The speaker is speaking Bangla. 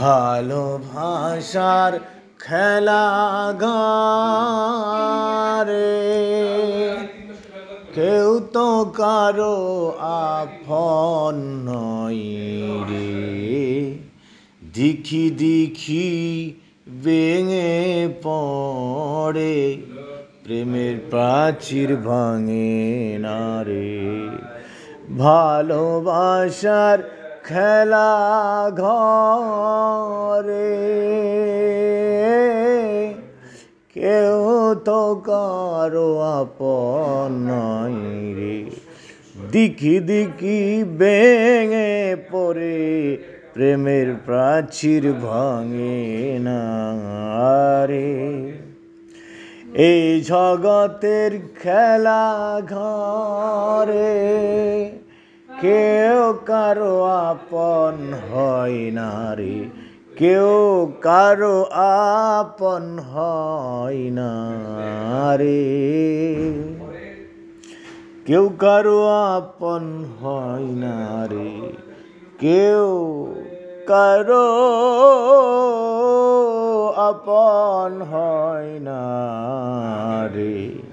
ভালোবাসার খেলাঘরে কেউ তো কারো আপন নয় রে। দিখি দিখি ভেঙে পড়ে প্রেমের প্রাচীর ভাঙে না রে। ভালোবাসার খেলা ঘরে কেউ তো কারো আপন নয় রে। দিকি দিকি ভেঙে পড়ে প্রেমের প্রাচীর ভাঙে না রে। এই জগতের খেলা ঘরে কেউ কারো আপন হয় না রে। কেউ কারো আপন হয় না রে। কেউ কারো আপন হয় না রে। কেউ কারো আপন হয় না রে।